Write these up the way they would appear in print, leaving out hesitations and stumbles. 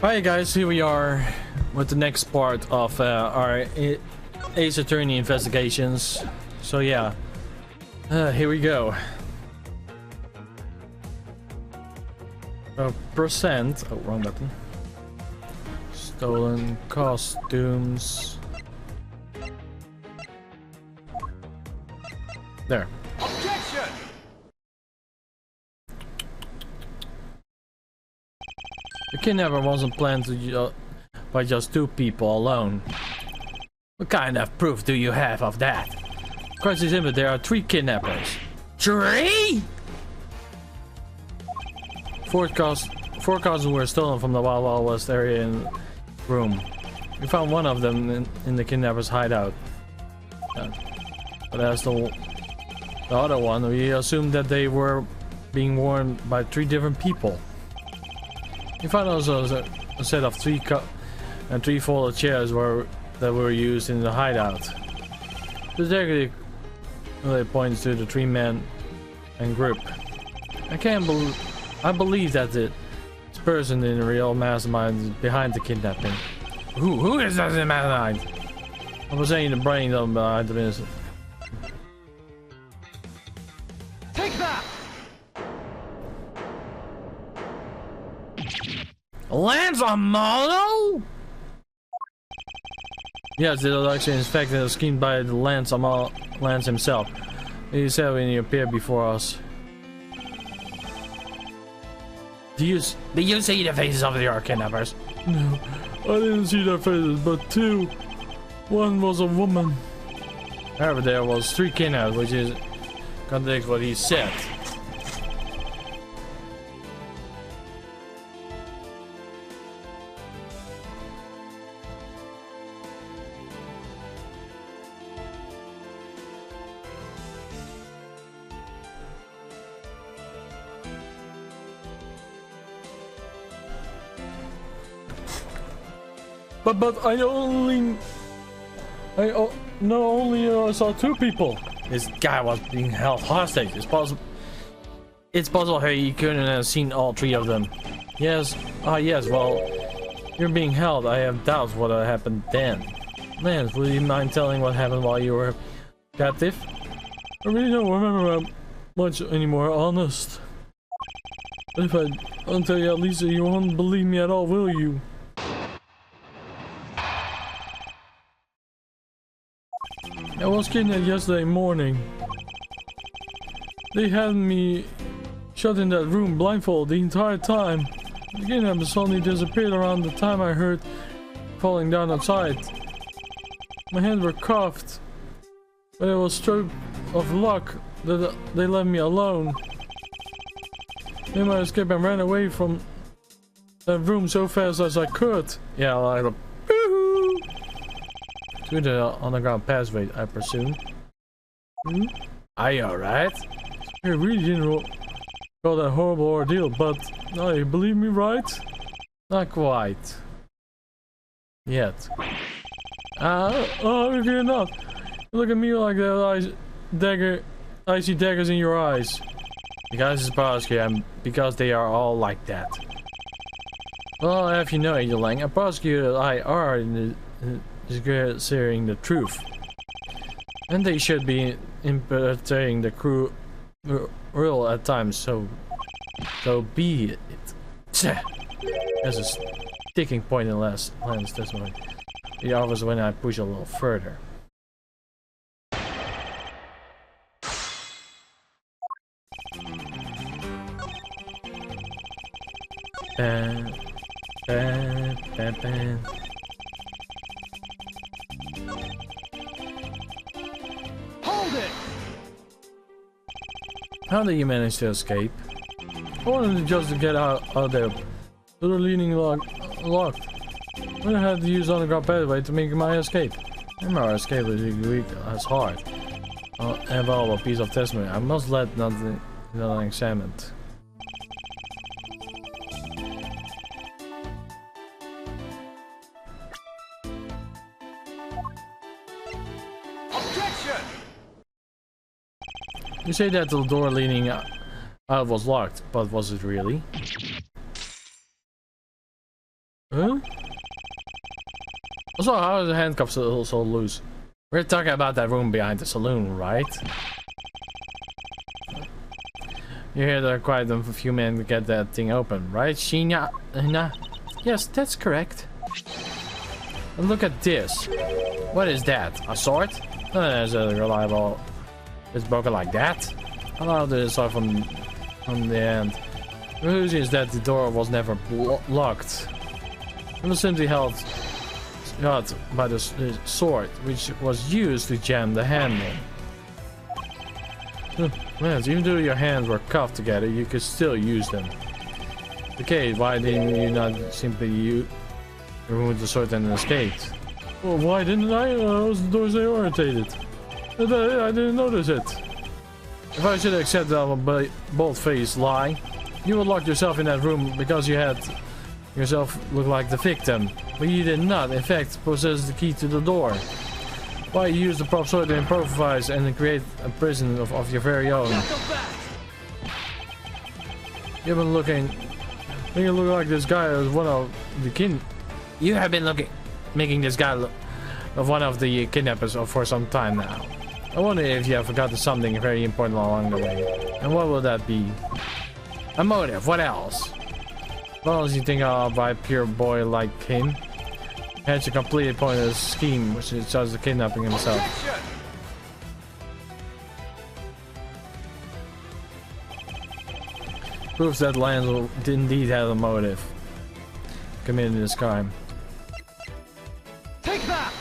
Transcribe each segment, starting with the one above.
Hi guys, here we are with the next part of our Ace Attorney investigations. So yeah, here we go. Percent. Oh, wrong button. Stolen costumes. There. Objection! The kidnapper wasn't planned to by just two people alone. What kind of proof do you have of that? Across this image, there are 3 kidnappers. 3? 4 costumes were stolen from the Wild Wild West area in room. We found one of them in the kidnapper's hideout. But as the other one, we assumed that they were being worn by 3 different people. We found also a set of 3 folded chairs that were used in the hideout. The detective points to the 3 men and group. I believe that this person in the real mastermind is behind the kidnapping. Who is that in mastermind? I was saying the brain behind the business. Take that! Lance Amano? Yes, this was actually inspected and schemed by the Lance himself. He said when he appeared before us. Did you see the faces of the kidnappers? No, I didn't see their faces, but 2. One was a woman. However, there was 3 kidnappers, which is contradicts what he said. But I only saw 2 people. This guy was being held hostage. It's possible he couldn't have seen all 3 of them. Yes. Yes. Well, you're being held. I have doubts what happened then. Lance, would you mind telling what happened while you were captive? I really don't remember much anymore. Honest. If I'll tell you, at least you won't believe me at all, will you? I was kidnapped yesterday morning. They had me shut in that room blindfolded the entire time. The kidnapper suddenly disappeared around the time I heard falling down outside. My hands were cuffed, but it was a stroke of luck that they left me alone. Then I escaped and ran away from that room so fast as I could. Yeah, like to the underground passway, I presume. Are you alright? I really didn't go that horrible ordeal, but now you believe me, right? Not quite. Yet. If you're not, you look at me like that icy daggers in your eyes. Because it's Bosky, and because they are all like that. Well, if you know, Angel Lang, a prosecutor I are seeing the truth, and they should be interpreting the crew rule at times. So be it. There's a sticking point in Lance testimony. The obvious when I push a little further. How did you manage to escape? I wanted just to get out there. The door leaning locked. I had to use underground pathway to make my escape. And my escape was weak as hard. Involve a piece of testimony. I must let nothing examined. You say that the door leaning out was locked, but was it really? Huh? Also, how are the handcuffs so loose? We're talking about that room behind the saloon, right? You hear the quiet of a few men to get that thing open, right, Sheena? Yes, that's correct. And look at this. What is that? A sword? Is it reliable? It's broken like that? I know this sword from the end. The illusion is that the door was never locked. It was simply held by the sword, which was used to jam the handle. Man, even though your hands were cuffed together, you could still use them. Okay, why didn't you not simply remove the sword and escape? Well, why didn't I? The doors are orientated. I didn't notice it. If I should accept that bold-faced lie, you would lock yourself in that room because you had yourself look like the victim. But you did not, in fact, possess the key to the door. Why use the prop sword to improvise and create a prison of your very own? You've been making it look like this guy is one of the You have been making this guy look of one of the kidnappers for some time now. I wonder if you have forgotten something very important along the way. And what will that be? A motive, what else? Well, as you think I'll buy a pure boy like him? Hatch a completely pointless scheme, which is just the kidnapping himself. Proves that Lance indeed had a motive. Committing this crime. Take that!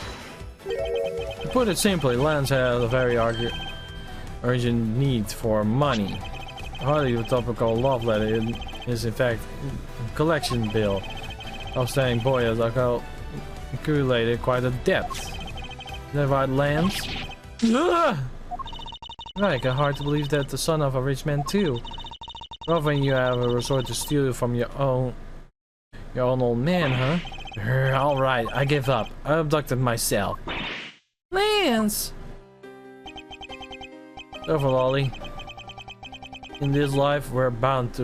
To put it simply, Lance had a very urgent need for money. A highly utopical love letter is in fact a collection bill. Outstanding boy has accumulated quite a debt. Is that right, Lance? Right, hard to believe that the son of a rich man too. Well, when you have a resort to steal from your own old man, huh? Alright, I give up. I abducted myself. Lance! Over, Lolly. In this life, we're bound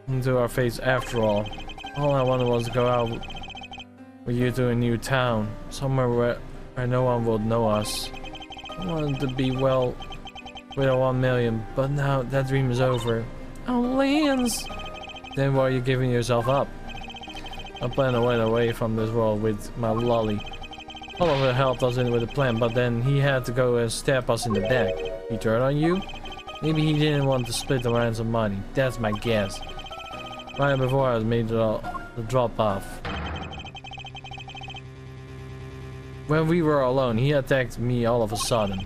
into our fates after all. All I wanted was to go out with you to a new town. Somewhere where no one will know us. I wanted to be well with a 1 million, but now that dream is over. Oh, Lance! Then why are you giving yourself up? I plan to run away from this world with my Lolly. Oliver helped us in with the plan, but then he had to go and stab us in the back. He turned on you? Maybe he didn't want to split the ransom money. That's my guess. Right before I made the drop off. When we were alone, he attacked me all of a sudden.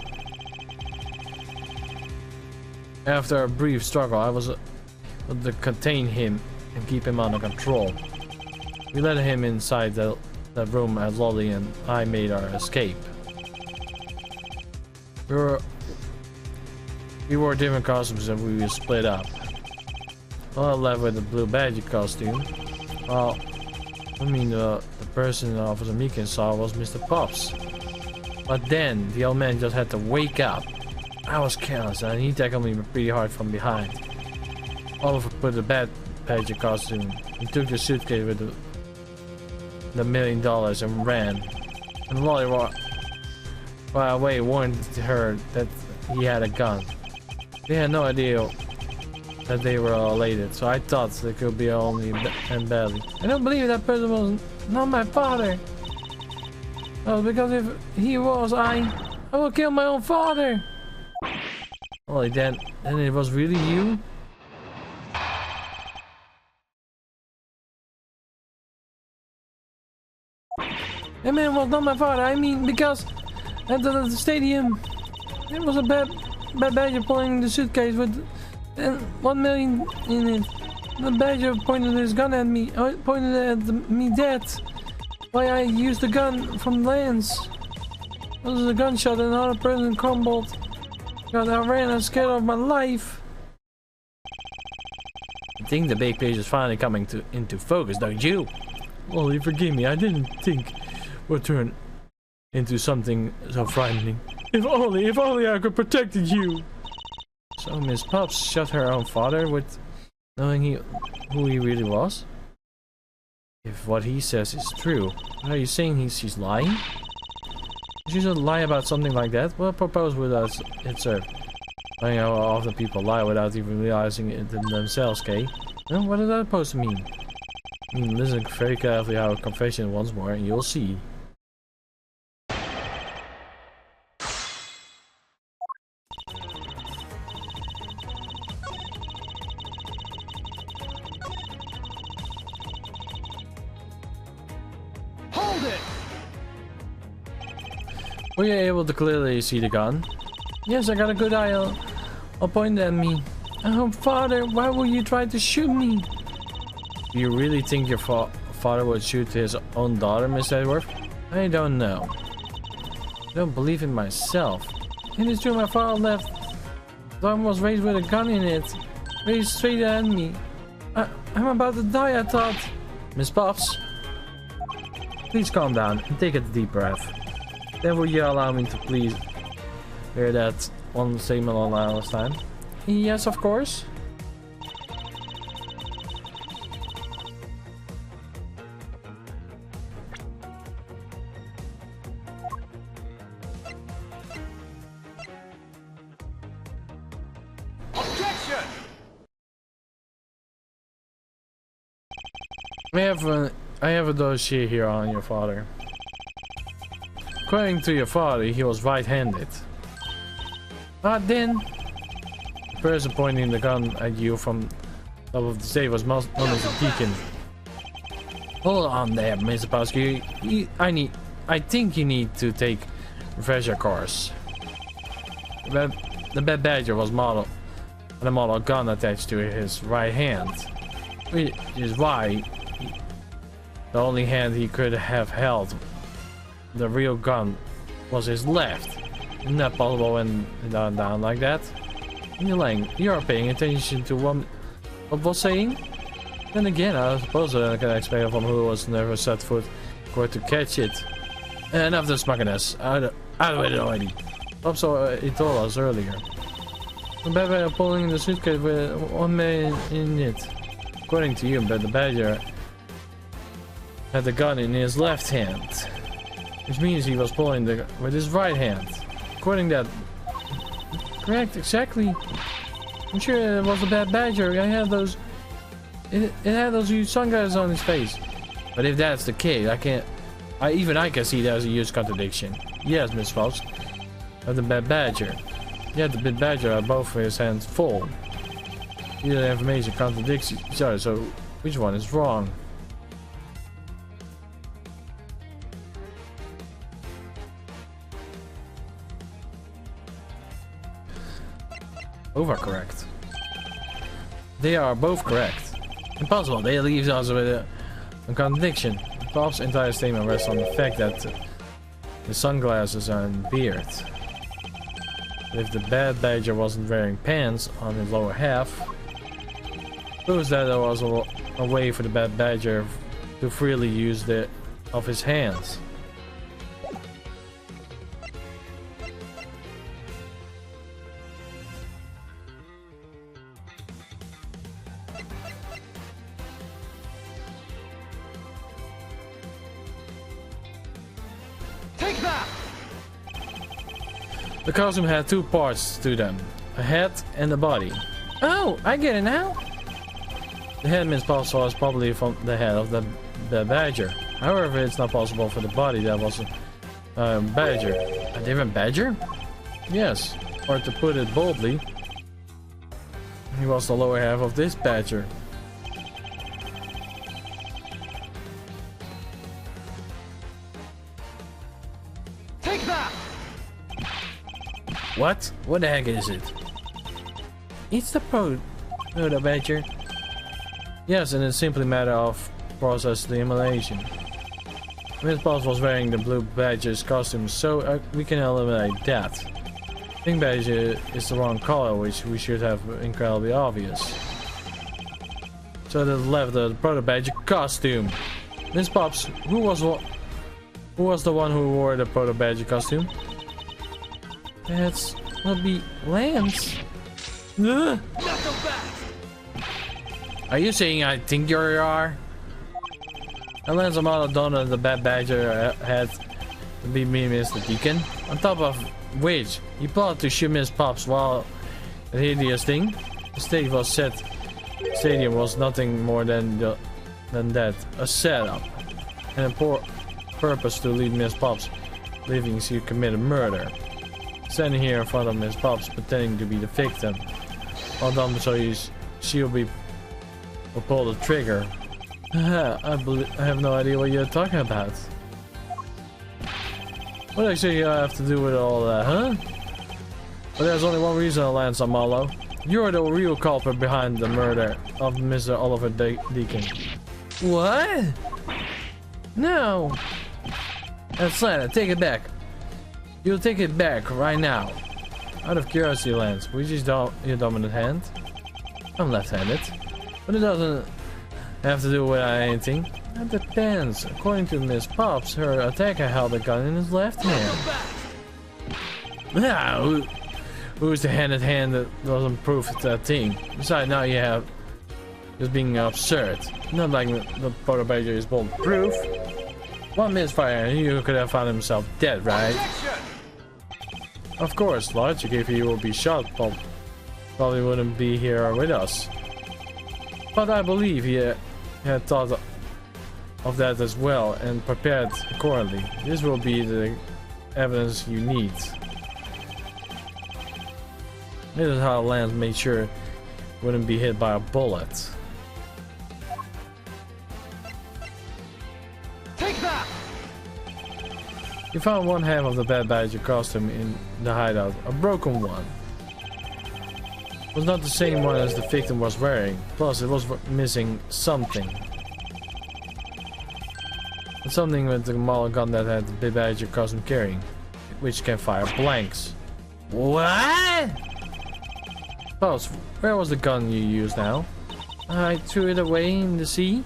After a brief struggle, I was able to contain him and keep him under control. We let him inside that room as Lolly and I made our escape. We wore different costumes and we split up. Well, I left with the blue badge costume. Well, I mean the person Officer Meekin saw was Mr. Pops. But then the old man just had to wake up. I was careless and he tackled me pretty hard from behind. Oliver put the bad badge costume. He took the suitcase with the $1 million and ran. And Lolly by the way warned her that he had a gun. They had no idea that they were related, so I thought they could be only and badly. I don't believe that person was not my father. Oh, because if he was, I will kill my own father. Well, then it was really you? That man was not my father. I mean, because at the stadium, it was a bad badger pulling the suitcase with 1 million in it. The badger pointed his gun at me. Pointed at me dead. Why I used the gun from Lance. There was a gunshot and another person crumbled. God, I ran. I'm scared of my life. I think the big picture is finally coming into focus, don't you? Well, you forgive me. I didn't think would turn into something so frightening. If only I could protected you. So Miss Pops shot her own father with knowing who he really was? If what he says is true, are you saying she's lying? She should lie about something like that. Well, propose with us, it's her. I know how often people lie without even realizing it themselves, Kay. Well, what is that supposed to mean? Listen very carefully how a confession once more, and you'll see. Hold it! Were you able to clearly see the gun? Yes, I got a good eye. I'll point at me. Oh, father, why will you try to shoot me? Do you really think your father would shoot his own daughter, Miss Edgeworth? I don't know. I don't believe in myself. It is true, my father left. The arm was raised with a gun in it. Raised straight at me. I'm about to die, I thought. Miss Pops, please calm down and take a deep breath. Then will you allow me to please hear that one statement on last time? Yes, of course. Objection! I have a dossier here on your father. According to your father, he was right-handed. Then the person pointing the gun at you from top of the stage was known as a deacon. Hold on there, Mr. Pasky. I think you need to take refresher course. The Bad Badger was modeled and a model gun attached to his right hand, which is why the only hand he could have held the real gun was his left. Isn't that possible when down like that? You're paying attention to what was saying? Then again, I suppose I can expect from who was never set foot where to catch it. Enough this smugglers. Out of it already. Also, he told us earlier. The Badger pulling the suitcase with one man in it. According to you, but the Badger had the gun in his left hand, which means he was pulling with his right hand. According to that, correct, exactly. I'm sure it was the Bad Badger. I had those. It had those huge sunglasses on his face. But if that's the case, I can see that as a huge contradiction. Yes, Miss Fox. But the Bad Badger. Yeah, the Bad Badger had both of his hands full. Either information contradicts each other, so which one is wrong? Both are correct. They are both correct. Impossible. They leave us with a contradiction. Bob's entire statement rests on the fact that the sunglasses are in beard. If the Bad Badger wasn't wearing pants on his lower half, proves that there was a way for the Bad Badger to freely use of his hands. Take that! The costume had two parts to them, a head and a body. Oh, I get it now. The head Miss Pops was probably from the head of the badger. However, it's not possible for the body that was a badger. A different badger? Yes, or to put it boldly, he was the lower half of this badger. Take that! What? What the heck is it? It's the proto badger. Yes, and it's simply a matter of process elimination. Miss Pops was wearing the blue badger's costume, so we can eliminate that. Pink badger is the wrong color, which we should have incredibly obvious. So that left the proto badger costume. Miss Pops, who was the one who wore the proto badger costume? That would be Lance. Ugh. Not so fast! Are you saying I think you are? And Lance Maladona, the bad badger, had to be me, Mr. Deacon. On top of which, he plotted to shoot Miss Pops while the hideous thing. The stage was set. Stadium was nothing more than that, a setup, and a poor purpose to lead Miss Pops, believing she committed murder. Standing here in front of Miss Pops, pretending to be the victim. All done so she'll pull the trigger. I have no idea what you're talking about. What actually I have to do with all that, huh? But there's only one reason, Lance Amalo. You're the real culprit behind the murder of Mr. Oliver Deacon. What? No. Atlanta, take it back. You'll take it back right now. Out of curiosity, Lance, which is your dominant hand? I'm left-handed. But it doesn't have to do with anything. It depends. According to Miss Pops, her attacker held a gun in his left hand. Now, who's the handed hand that doesn't prove that thing? Besides, now you have just being absurd. Not like the photo badger is bulletproof. One misfire and you could have found himself dead, right? Of course, logic, if he will be shot, probably wouldn't be here with us. But I believe he had thought of that as well and prepared accordingly. This will be the evidence you need. This is how Lance made sure he wouldn't be hit by a bullet. Take that! You found one half of the bad badger costume in the hideout, a broken one. It was not the same one as the victim was wearing, plus it was missing something. Something with the model gun that had the bad badger costume carrying, which can fire blanks. What? Boss, where was the gun you used now? I threw it away in the sea.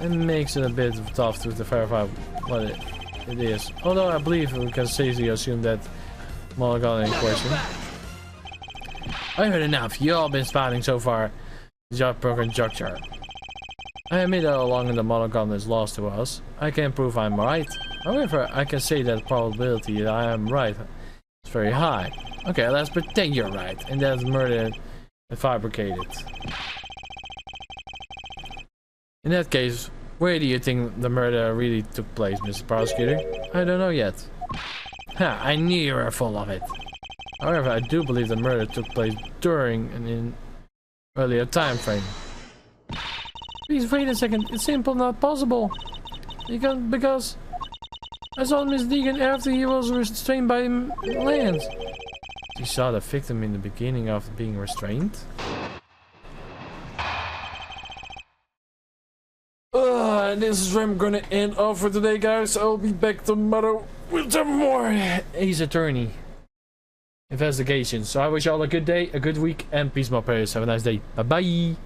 It makes it a bit tough to verify what it is. Although I believe we can safely assume that model gun in question. I heard enough. You all been spouting so far. Broken juncture. I admit that along the model gun is lost to us. I can prove I'm right. However, I can say that the probability that I am right is very high. Okay, let's pretend you're right, and that's murdered and fabricated. In that case, where do you think the murder really took place, Mr. Prosecutor? I don't know yet. Ha, I knew you were full of it. However, I do believe the murder took place during an earlier time frame. Please wait a second, it's simply not possible. Because I saw Miss Deacon after he was restrained by Lance. She saw the victim in the beginning of being restrained? This is where I'm gonna end off for today, guys. I'll be back tomorrow with some more Ace Attorney investigations. So I wish you all a good day, a good week, and peace, my prayers. Have a nice day. Bye bye.